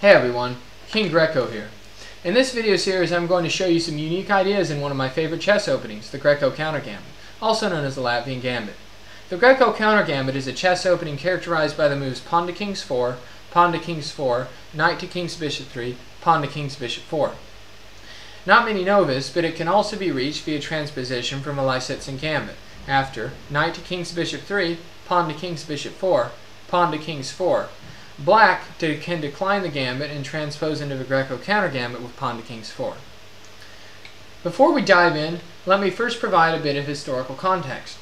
Hey everyone, King Greco here. In this video series I'm going to show you some unique ideas in one of my favorite chess openings, the Greco Counter Gambit, also known as the Latvian Gambit. The Greco Counter Gambit is a chess opening characterized by the moves pawn to king's 4, pawn to king's 4, knight to king's bishop 3, pawn to king's bishop 4. Not many know this, but it can also be reached via transposition from a Latvian Gambit, after knight to king's bishop 3, pawn to king's bishop 4, pawn to king's 4. Black can decline the gambit and transpose into the Greco Counter Gambit with pawn to king's 4. Before we dive in, let me first provide a bit of historical context.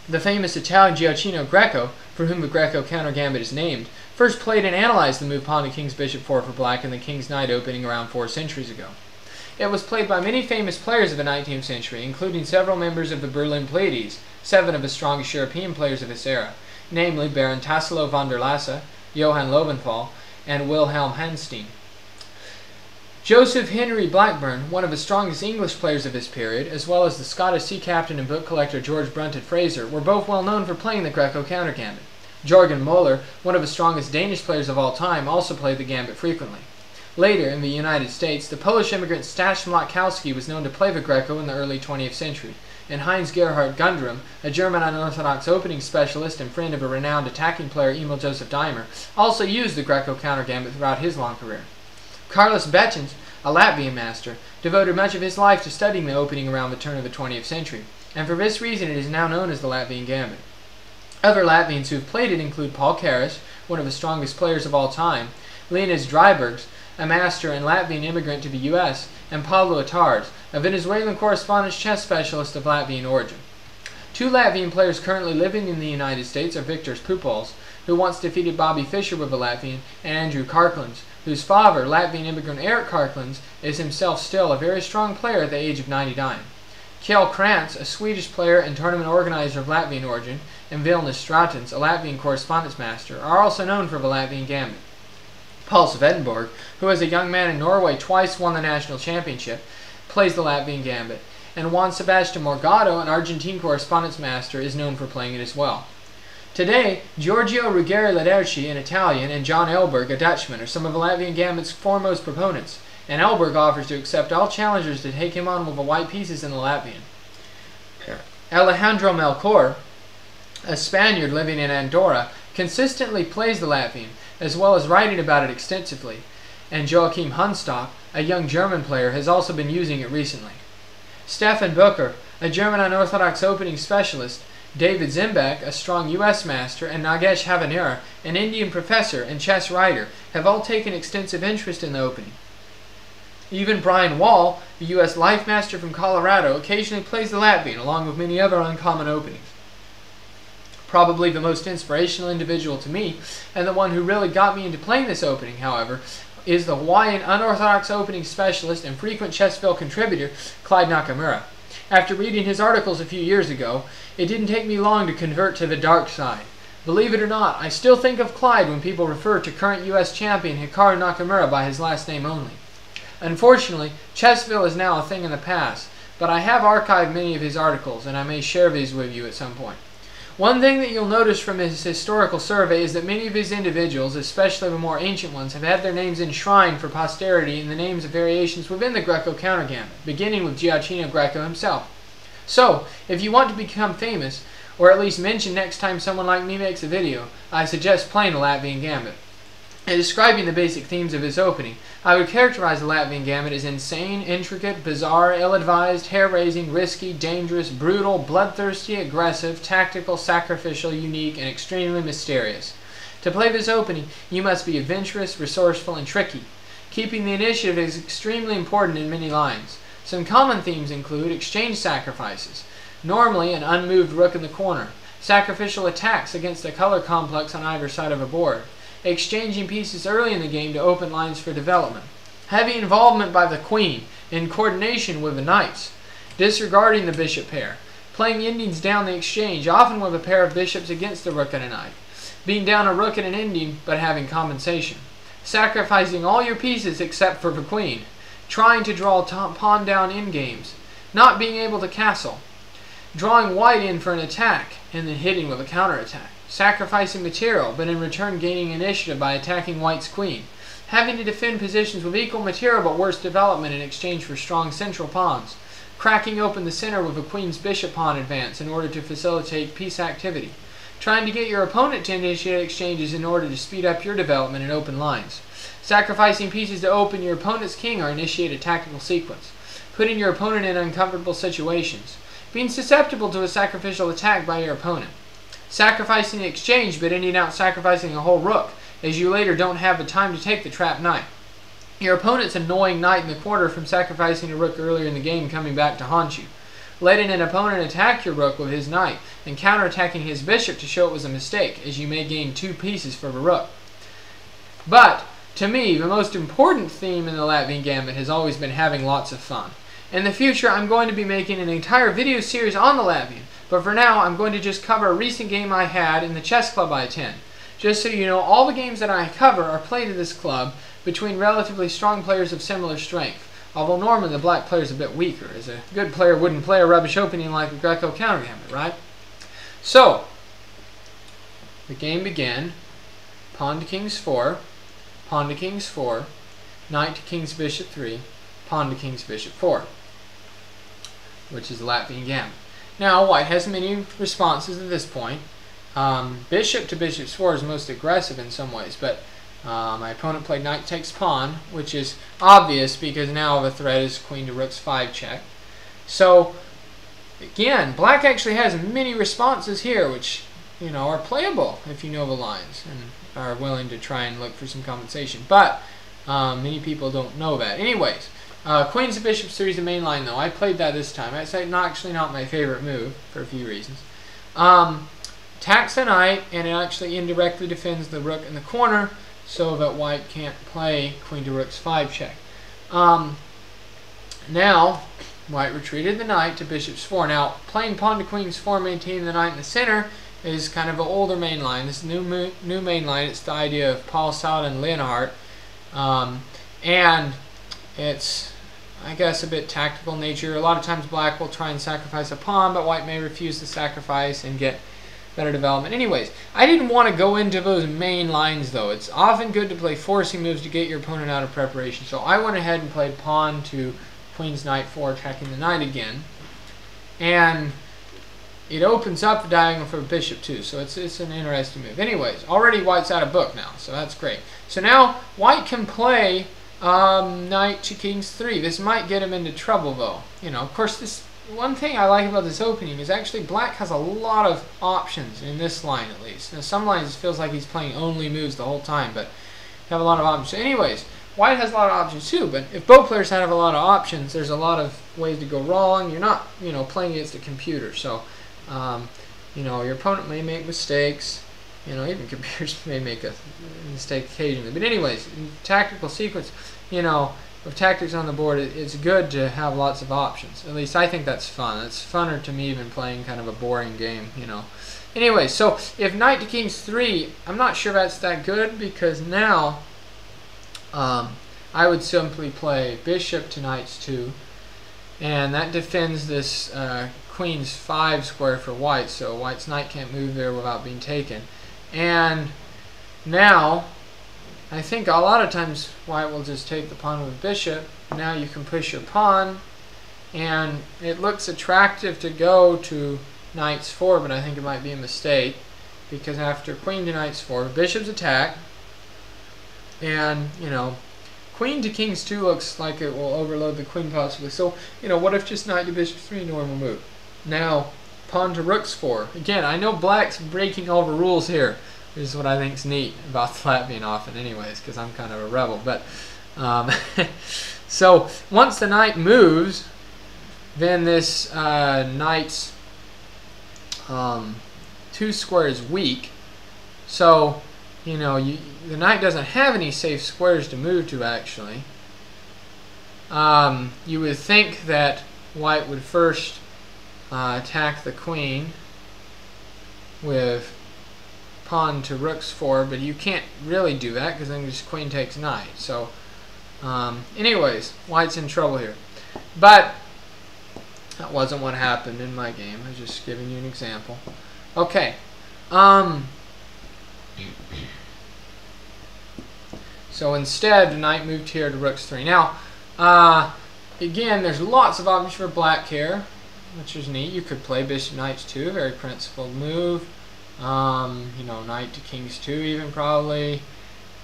The famous Italian Gioacchino Greco, for whom the Greco Counter Gambit is named, first played and analyzed the move pawn to king's bishop 4 for black in the King's Knight opening around 4 centuries ago. It was played by many famous players of the 19th century, including several members of the Berlin Pleiades, 7 of the strongest European players of this era, namely Baron Tassilo van der Lasa, Johann Lowenthal, and Wilhelm Hanstein. Joseph Henry Blackburn, one of the strongest English players of this period, as well as the Scottish sea captain and book collector George Brunted Fraser, were both well known for playing the Greco Counter Gambit. Jørgen Müller, one of the strongest Danish players of all time, also played the gambit frequently. Later, in the United States, the Polish immigrant Stanisław Mlakowski was known to play the Greco in the early 20th century, and Heinz Gerhard Gundrum, a German unorthodox opening specialist and friend of a renowned attacking player Emil Joseph Daimer, also used the Greco Counter Gambit throughout his long career. Carlos Betjens, a Latvian master, devoted much of his life to studying the opening around the turn of the 20th century, and for this reason it is now known as the Latvian Gambit. Other Latvians who have played it include Paul Keres, one of the strongest players of all time, Leonidas Dryburgs, a master and Latvian immigrant to the U.S., and Pablo Atars, a Venezuelan correspondence chess specialist of Latvian origin. 2 Latvian players currently living in the United States are Viktor Pupols, who once defeated Bobby Fischer with a Latvian, and Andrew Karklins, whose father, Latvian immigrant Eric Karklins, is himself still a very strong player at the age of 99. Kjell Krantz, a Swedish player and tournament organizer of Latvian origin, and Vilnius Stratens, a Latvian correspondence master, are also known for the Latvian Gambit. Paul Swedenborg, who as a young man in Norway twice won the national championship, plays the Latvian Gambit, and Juan Sebastian Morgado, an Argentine correspondence master, is known for playing it as well. Today, Giorgio Ruggeri-Laderchi, an Italian, and John Elberg, a Dutchman, are some of the Latvian Gambit's foremost proponents, and Elberg offers to accept all challengers to take him on with the white pieces in the Latvian. Alejandro Melchor, a Spaniard living in Andorra, consistently plays the Latvian, as well as writing about it extensively, and Joachim Hunstock, a young German player, has also been using it recently. Stefan Bucher, a German unorthodox opening specialist, David Zimbeck, a strong U.S. master, and Nagesh Havanera, an Indian professor and chess writer, have all taken extensive interest in the opening. Even Brian Wall, the U.S. life master from Colorado, occasionally plays the Latvian, along with many other uncommon openings. Probably the most inspirational individual to me, and the one who really got me into playing this opening, however, is the Hawaiian unorthodox opening specialist and frequent Chessville contributor, Clyde Nakamura. After reading his articles a few years ago, it didn't take me long to convert to the dark side. Believe it or not, I still think of Clyde when people refer to current U.S. champion Hikaru Nakamura by his last name only. Unfortunately, Chessville is now a thing in the past, but I have archived many of his articles, and I may share these with you at some point. One thing that you'll notice from his historical survey is that many of his individuals, especially the more ancient ones, have had their names enshrined for posterity in the names of variations within the Greco Counter Gambit, beginning with Gioacchino Greco himself. So, if you want to become famous, or at least mention next time someone like me makes a video, I suggest playing the Latvian Gambit. In describing the basic themes of his opening, I would characterize the Latvian Gambit as insane, intricate, bizarre, ill-advised, hair-raising, risky, dangerous, brutal, bloodthirsty, aggressive, tactical, sacrificial, unique, and extremely mysterious. To play this opening, you must be adventurous, resourceful, and tricky. Keeping the initiative is extremely important in many lines. Some common themes include exchange sacrifices, normally an unmoved rook in the corner, sacrificial attacks against a color complex on either side of a board, exchanging pieces early in the game to open lines for development, heavy involvement by the queen in coordination with the knights, disregarding the bishop pair, playing endings down the exchange, often with a pair of bishops against a rook and a knight, being down a rook and an ending but having compensation, sacrificing all your pieces except for the queen, trying to draw pawn down endgames, not being able to castle, drawing white in for an attack and then hitting with a counterattack, sacrificing material, but in return gaining initiative by attacking white's queen, having to defend positions with equal material but worse development in exchange for strong central pawns, cracking open the center with a queen's bishop pawn advance in order to facilitate piece activity, trying to get your opponent to initiate exchanges in order to speed up your development in open lines, sacrificing pieces to open your opponent's king or initiate a tactical sequence, putting your opponent in uncomfortable situations, being susceptible to a sacrificial attack by your opponent, sacrificing the exchange but ending out sacrificing a whole rook, as you later don't have the time to take the trapped knight. Your opponent's annoying knight in the quarter from sacrificing a rook earlier in the game coming back to haunt you. Letting an opponent attack your rook with his knight and counterattacking his bishop to show it was a mistake, as you may gain 2 pieces for the rook. But, to me, the most important theme in the Latvian Gambit has always been having lots of fun. In the future, I'm going to be making an entire video series on the Latvian, but for now, I'm going to just cover a recent game I had in the chess club I attend. Just so you know, all the games that I cover are played in this club between relatively strong players of similar strength, although normally the black player is a bit weaker, as a good player wouldn't play a rubbish opening like the Greco Counter Gambit, right? So, the game began, pawn to king's 4, pawn to king's 4, knight to king's bishop 3, pawn to king's bishop 4, which is the Latvian Gambit. Now, white has many responses at this point. Bishop to bishop 4 is most aggressive in some ways, but my opponent played knight takes pawn, which is obvious because now the threat is queen to rook's 5 check. So, again, black actually has many responses here, which, you know, are playable if you know the lines and are willing to try and look for some compensation. But many people don't know that. Anyways, queens to bishop 3 is the main line, though. I played that this time. It's actually not my favorite move for a few reasons. Attacks the knight, and it actually indirectly defends the rook in the corner so that white can't play queen to rook's 5 check. Now, white retreated the knight to bishop's 4. Now, playing pawn to queen's 4, maintaining the knight in the center, is kind of an older main line. This new main line, it's the idea of Paul Saud and Leonhardt. And it's, I guess, a bit tactical nature. A lot of times black will try and sacrifice a pawn, but white may refuse to sacrifice and get better development. Anyways, I didn't want to go into those main lines, though. It's often good to play forcing moves to get your opponent out of preparation. So I went ahead and played pawn to queen's knight 4, attacking the knight again. And it opens up the diagonal for bishop too, so it's an interesting move. Anyways, already white's out of book now, so that's great. So now white can play knight to king's 3. This might get him into trouble, though. You know, of course, this one thing I like about this opening is actually black has a lot of options in this line, at least. Now, some lines it feels like he's playing only moves the whole time, but have a lot of options. So anyways, white has a lot of options too, but if both players have a lot of options, there's a lot of ways to go wrong. You're not, you know, playing against a computer, so you know, your opponent may make mistakes. You know, even computers may make a mistake occasionally. But anyways, in tactical sequence, you know, with tactics on the board, it's good to have lots of options. At least I think that's fun. It's funner to me than playing kind of a boring game, you know. Anyway, so if knight to king's 3, I'm not sure that's that good, because now I would simply play bishop to knight's 2, and that defends this queen's 5 square for white, so white's knight can't move there without being taken. And now, I think a lot of times white will just take the pawn with bishop. Now you can push your pawn, and it looks attractive to go to knight's 4, but I think it might be a mistake, because after queen to knight's 4, bishop's attack, and, you know, queen to king's 2 looks like it will overload the queen possibly. So, you know, what if just knight to bishop 3, normal move? Now, pawn to rook's 4. Again, I know black's breaking all the rules here. This is what I think's neat about the Latvian often anyways, because I'm kind of a rebel. But so, once the knight moves, then this knight's 2 square is weak. So, you know, the knight doesn't have any safe squares to move to, actually. You would think that white would first attack the queen with pawn to rook's 4, but you can't really do that because then just queen takes knight. So, anyways, white's in trouble here. But that wasn't what happened in my game. I was just giving you an example. Okay. So instead, the knight moved here to rook's 3. Now, again, there's lots of options for black here, which is neat. You could play bishop knight 2, very principled move. You know, knight to king's 2 even probably.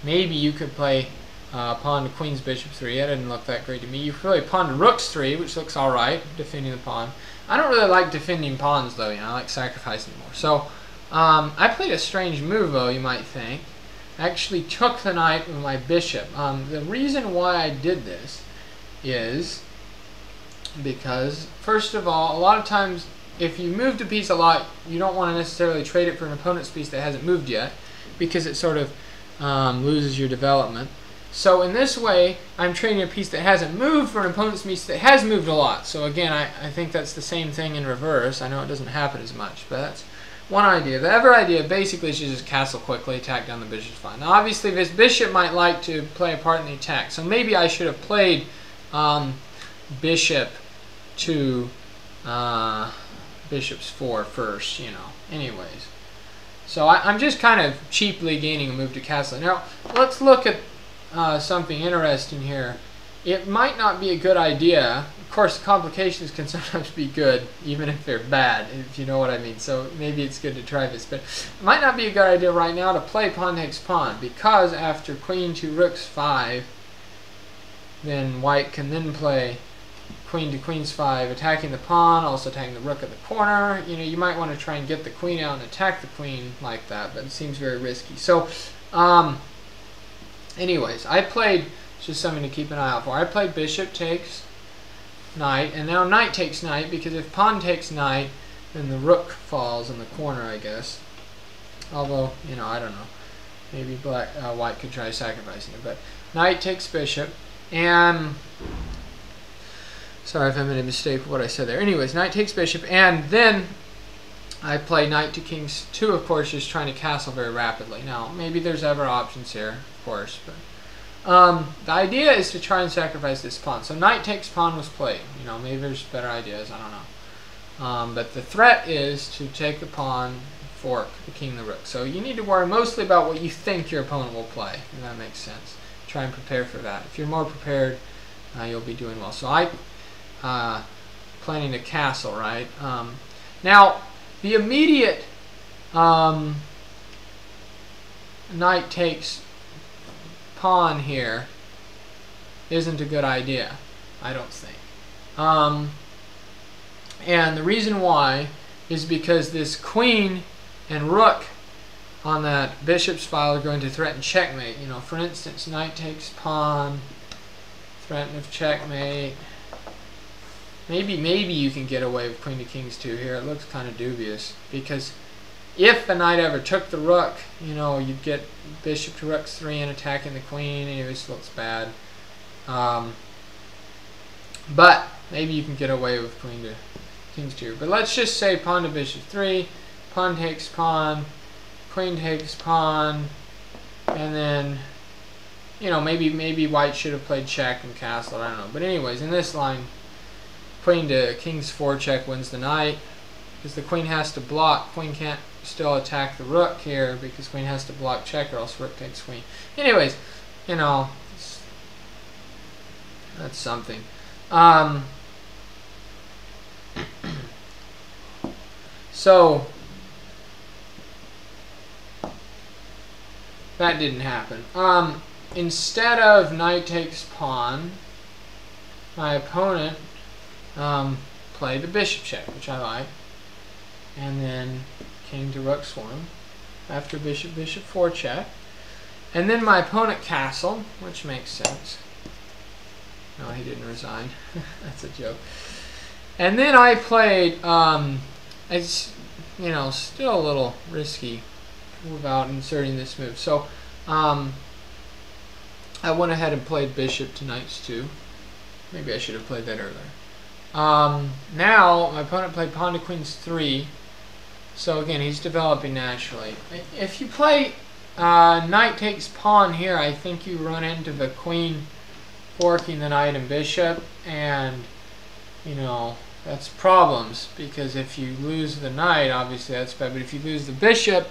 Maybe you could play pawn to queen's bishop 3. That didn't look that great to me. You could play pawn to rook's 3, which looks alright, defending the pawn. I don't really like defending pawns though, you know, I like sacrificing more. So, I played a strange move though, you might think. I actually took the knight with my bishop. The reason why I did this is because, first of all, a lot of times if you moved a piece a lot, you don't want to necessarily trade it for an opponent's piece that hasn't moved yet, because it sort of loses your development. So in this way, I'm trading a piece that hasn't moved for an opponent's piece that has moved a lot. So again, I think that's the same thing in reverse. I know it doesn't happen as much, but that's one idea. The other idea basically is you just castle quickly, attack down the bishop's fine. Now obviously this bishop might like to play a part in the attack, so maybe I should have played bishop to bishop's 4 first, you know. Anyways, so I'm just kind of cheaply gaining a move to castle. Now let's look at something interesting here. It might not be a good idea. Of course, complications can sometimes be good, even if they're bad, if you know what I mean. So maybe it's good to try this, but it might not be a good idea right now to play pawn takes pawn, because after queen to rook's 5, then white can then play queen to queen's 5, attacking the pawn, also attacking the rook at the corner. You know, you might want to try and get the queen out and attack the queen like that, but it seems very risky. So, anyways, I played, just something to keep an eye out for. I played bishop takes knight, and now knight takes knight, because if pawn takes knight, then the rook falls in the corner, I guess. Although, you know, I don't know. Maybe white could try sacrificing it, but knight takes bishop, and sorry if I made a mistake with what I said there. Anyways, knight takes bishop, and then I play knight to king's 2, of course, just trying to castle very rapidly. Now, maybe there's other options here, of course, but the idea is to try and sacrifice this pawn. So knight takes pawn was played. You know, maybe there's better ideas, I don't know. But the threat is to take the pawn, fork the king, the rook. So you need to worry mostly about what you think your opponent will play, if that makes sense. Try and prepare for that. If you're more prepared, you'll be doing well. So I planning to castle, right? Now, the immediate knight takes pawn here isn't a good idea, I don't think. And the reason why is because this queen and rook on that bishop's file are going to threaten checkmate. You know, for instance, knight takes pawn, threat of checkmate. Maybe you can get away with queen to king's 2 here. It looks kind of dubious, because if the knight ever took the rook, you know, you'd get bishop to rook's 3 and attacking the queen. Anyway, this looks bad. But maybe you can get away with queen to king's 2. But let's just say pawn to bishop 3, pawn takes pawn, queen takes pawn, and then, you know, maybe white should have played check and castle. I don't know. But anyways, in this line, queen to king's 4 check wins the knight, because the queen has to block. Queen can't still attack the rook here, because queen has to block check, or else rook takes queen. Anyways, you know, that's something. So that didn't happen. Instead of knight takes pawn, my opponent played the bishop check, which I like, and then king to rook's 1 after bishop 4 check, and then my opponent castled, which makes sense. No, he didn't resign. That's a joke. And then I played, it's, you know, still a little risky without inserting this move. So I went ahead and played bishop to knight 2. Maybe I should have played that earlier. Now my opponent played pawn to queen's 3. So again, he's developing naturally. If you play knight takes pawn here, I think you run into the queen forking the knight and bishop, and you know, that's problems, because if you lose the knight, obviously that's bad, but if you lose the bishop,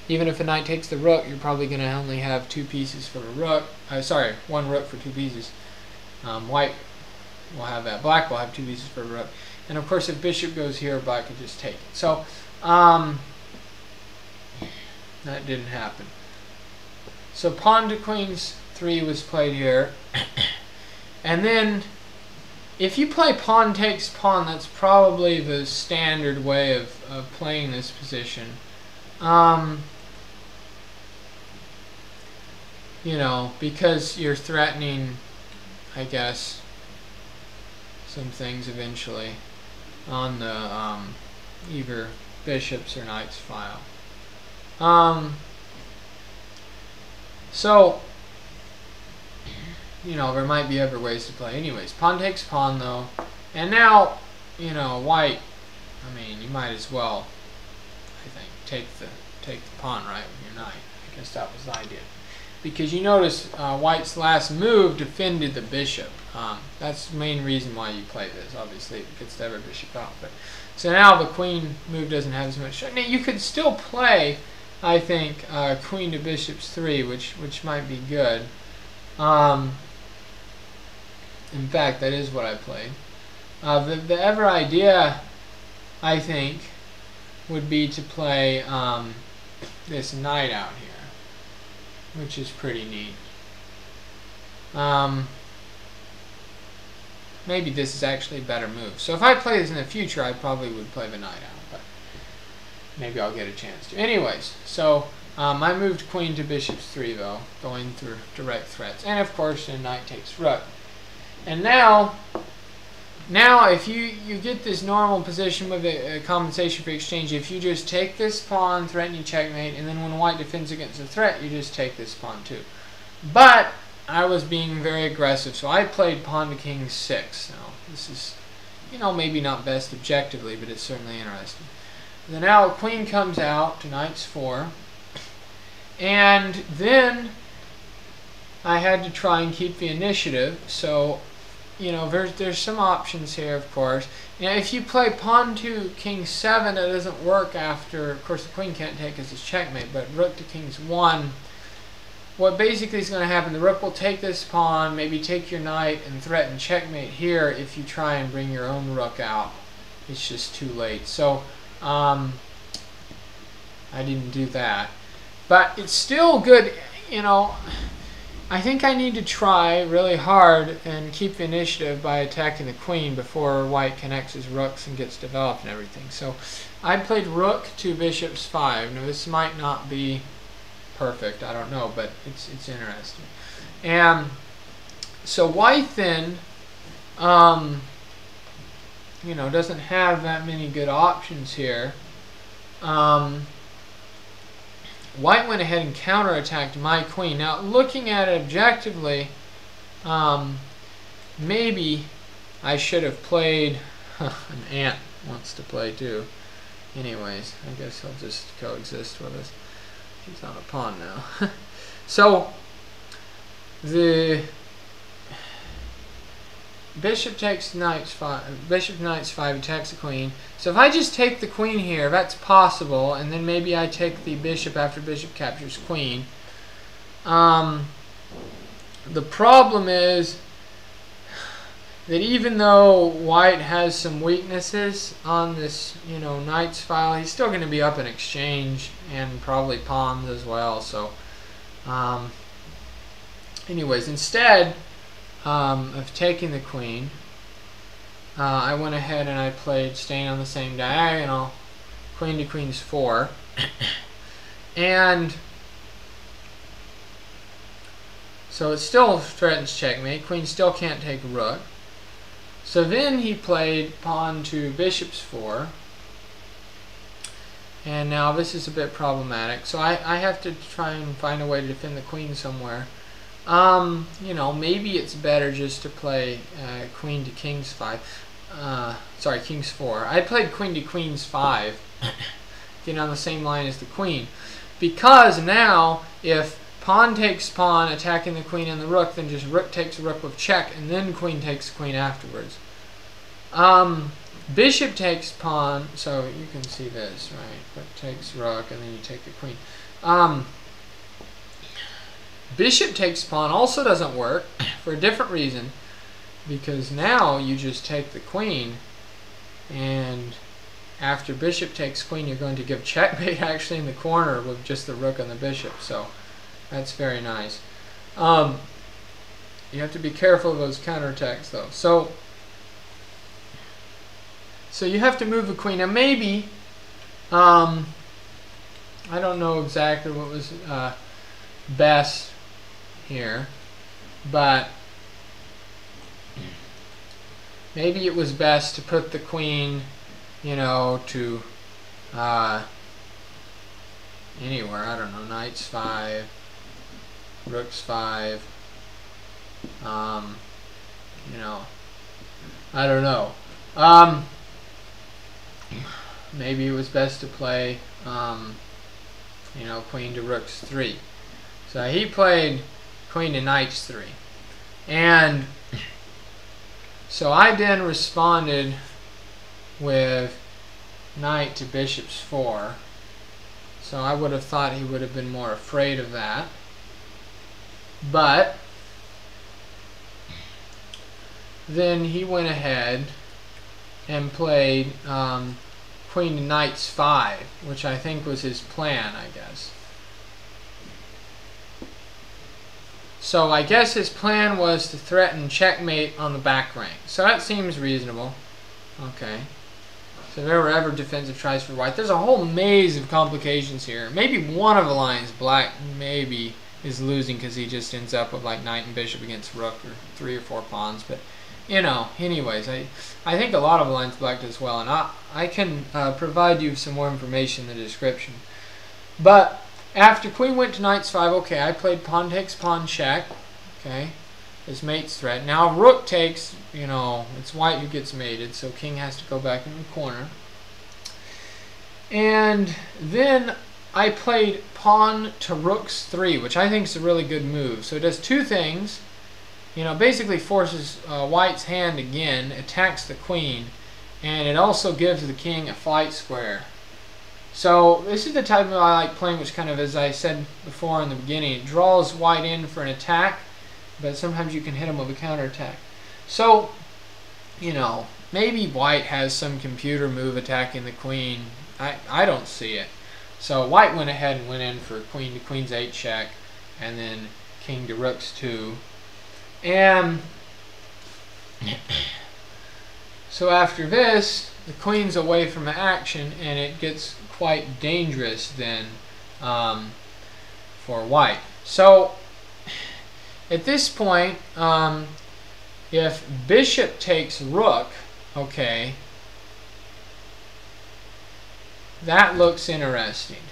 Even if a knight takes the rook, you're probably going to only have 2 pieces for a rook. Sorry, 1 rook for 2 pieces. White will have that. Black will have 2 pieces for a rook. And of course, if bishop goes here, black could just take it. So that didn't happen. So pawn to queens 3 was played here. And then if you play pawn takes pawn, that's probably the standard way of playing this position. You know, because you're threatening, I guess, some things eventually on the either bishops or knights file. So, you know, there might be other ways to play. Anyways, pawn takes pawn though, and now, you know, white. I mean, you might as well, I think, take the pawn right with your knight. I guess that was the idea. Because you notice white's last move defended the bishop. That's the main reason why you play this. Obviously, it gets the other bishop out. But so now the queen move doesn't have as much. Now you could still play, I think, queen to bishops 3, which might be good. In fact, that is what I played. The other idea, I think, would be to play this knight out here, which is pretty neat. Maybe this is actually a better move. So if I play this in the future, I probably would play the knight out, but maybe I'll get a chance to. Anyways, so I moved queen to bishops 3 though, going through direct threats, and of course, then knight takes rook. And now if you get this normal position with a compensation for exchange, if you just take this pawn, threatening checkmate, and then when white defends against a threat, you just take this pawn too. But I was being very aggressive, so I played pawn to king 6. Now, this is, you know, maybe not best objectively, but it's certainly interesting. Then now queen comes out to knights 4, and then I had to try and keep the initiative. So, you know, there's some options here, of course. Now, if you play pawn to king 7, that doesn't work after. Of course, the queen can't take as its checkmate, but rook to king's 1. What basically is going to happen, the rook will take this pawn, maybe take your knight, and threaten checkmate here if you try and bring your own rook out. It's just too late. So, I didn't do that. But it's still good, you know. I think I need to try really hard and keep the initiative by attacking the queen before white connects his rooks and gets developed and everything. So I played rook to bishops 5. Now this might not be perfect, I don't know, but it's interesting. And so white then, you know, doesn't have that many good options here. White went ahead and counterattacked my queen. Now, looking at it objectively, maybe I should have played. An ant wants to play too. Anyways, I guess he'll just coexist with us. He's on a pawn now. So, the bishop takes knights 5. Bishop knights 5 attacks the queen. So if I just take the queen here, that's possible, and then maybe I take the bishop after bishop captures queen. The problem is that even though white has some weaknesses on this, you know, knight's file, he's still going to be up in exchange and probably pawns as well. So, anyways, instead of taking the queen, I went ahead and I played staying on the same diagonal, queen to queen's 4, and so it still threatens checkmate. Queen still can't take rook. So then he played pawn to bishop's 4, and now this is a bit problematic. So I have to try and find a way to defend the queen somewhere. You know, maybe it's better just to play queen to king's 5. Sorry, king's 4. I played queen to queen's 5, getting on the same line as the queen, because now if pawn takes pawn, attacking the queen and the rook, then just rook takes rook with check, and then queen takes queen afterwards. Bishop takes pawn, so you can see this, right? Rook takes rook, and then you take the queen. Bishop takes pawn also doesn't work for a different reason, because now you just take the queen, and after bishop takes queen, you're going to give checkmate actually in the corner with just the rook and the bishop. So that's very nice. You have to be careful of those counterattacks though. So you have to move the queen. Now maybe, I don't know exactly what was best here, but maybe it was best to put the queen, you know, to anywhere. I don't know, knight's 5, rook's 5, you know, I don't know. Maybe it was best to play, you know, queen to rook's 3. So he played queen to knight's 3. And so I then responded with knight to bishop's 4. So I would have thought he would have been more afraid of that. But then he went ahead and played queen to knight's 5, which I think was his plan, I guess. So I guess his plan was to threaten checkmate on the back rank. So that seems reasonable. Okay. So if there were ever defensive tries for white, there's a whole maze of complications here. Maybe one of the lines black maybe is losing because he just ends up with like knight and bishop against rook or 3 or 4 pawns. But you know, anyways, I think a lot of the lines black does well, and I can provide you some more information in the description. But after queen went to knight's 5, okay, I played pawn takes pawn check, okay, as mate's threat. Now rook takes, you know, it's white who gets mated, so king has to go back in the corner. And then I played pawn to rook's 3, which I think is a really good move. So it does two things. You know, basically forces white's hand again, attacks the queen, and it also gives the king a flight square. So this is the type of I like playing, which kind of, as I said before in the beginning, it draws white in for an attack, but sometimes you can hit him with a counterattack. So, you know, maybe white has some computer move attacking the queen. I don't see it. So white went ahead and went in for queen to queen's 8 check, and then king to rook's 2. And so after this, the queen's away from action, and it gets quite dangerous then for white. So at this point, if bishop takes rook, okay, that looks interesting.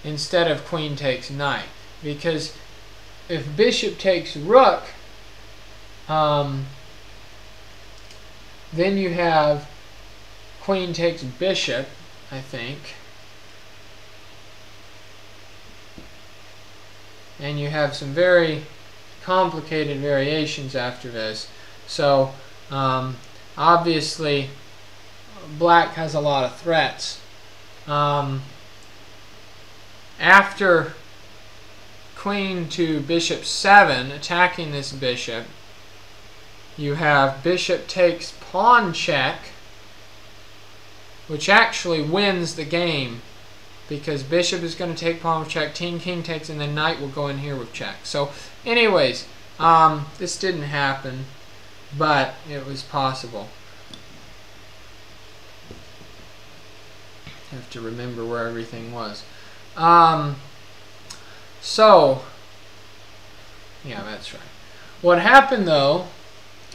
Instead of queen takes knight, because if bishop takes rook, then you have queen takes bishop, I think. And you have some very complicated variations after this. So, obviously, black has a lot of threats. After queen to bishop 7, attacking this bishop, you have bishop takes pawn check, which actually wins the game, because bishop is going to take pawn with check, king takes, and then knight will go in here with check. So anyways, this didn't happen, but it was possible. Have to remember where everything was. So, yeah, that's right. What happened though,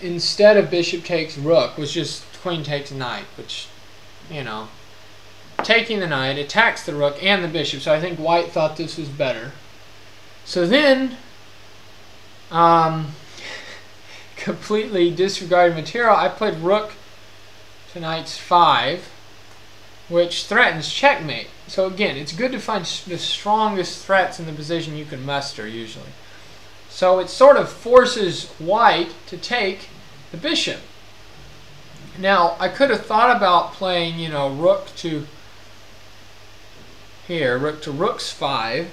instead of bishop takes rook, was just queen takes knight, which, you know, taking the knight attacks the rook and the bishop. So I think white thought this was better. So then, completely disregarding material, I played rook to knight's 5, which threatens checkmate. So again, it's good to find the strongest threats in the position you can muster usually. So it sort of forces white to take the bishop. Now, I could have thought about playing, you know, rook to here, rook to rook's 5,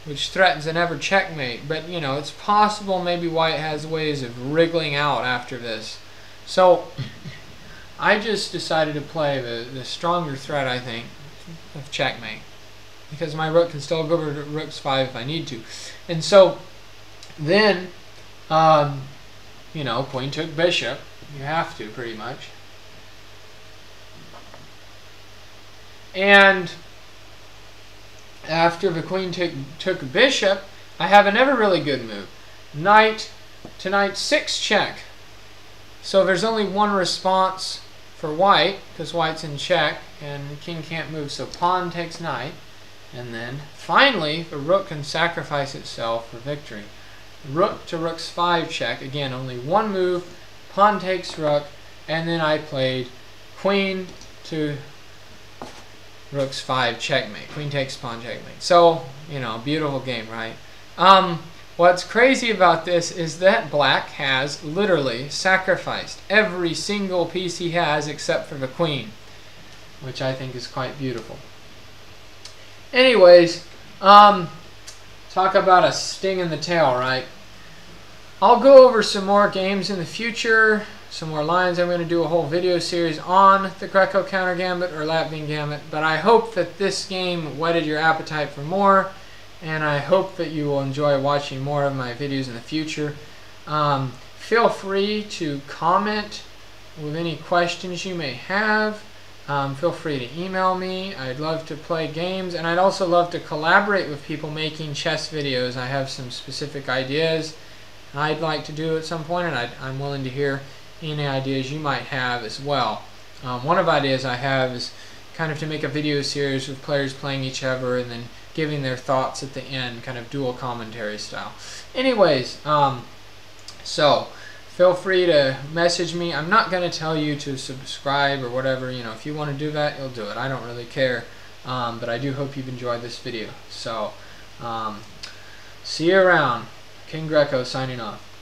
which threatens an ever checkmate. But you know, it's possible maybe white has ways of wriggling out after this. So I just decided to play the stronger threat, I think, of checkmate, because my rook can still go over to rook's 5 if I need to. And so then, you know, queen took bishop. You have to, pretty much. And after the queen took bishop, I have a never really good move. Knight to knight 6 check. So there's only one response for white, because white's in check, and the king can't move, so pawn takes knight. And then, finally, the rook can sacrifice itself for victory. Rook to rook's 5 check. Again, only one move. Pawn takes rook, and then I played queen to rook's 5 checkmate. Queen takes pawn checkmate. So, you know, beautiful game, right? What's crazy about this is that black has literally sacrificed every single piece he has except for the queen, which I think is quite beautiful. Anyways, talk about a sting in the tail, right? I'll go over some more games in the future, some more lines. I'm going to do a whole video series on the Greco Counter Gambit or Latvian Gambit, but I hope that this game whetted your appetite for more, and I hope that you will enjoy watching more of my videos in the future. Feel free to comment with any questions you may have. Feel free to email me. I'd love to play games, and I'd also love to collaborate with people making chess videos. I have some specific ideas I'd like to do at some point, and I'm willing to hear any ideas you might have as well. One of the ideas I have is kind of to make a video series with players playing each other and then giving their thoughts at the end, kind of dual commentary style. Anyways, so feel free to message me. I'm not going to tell you to subscribe or whatever. You know, if you want to do that, you'll do it. I don't really care. But I do hope you've enjoyed this video. So, see you around. King Greco signing off.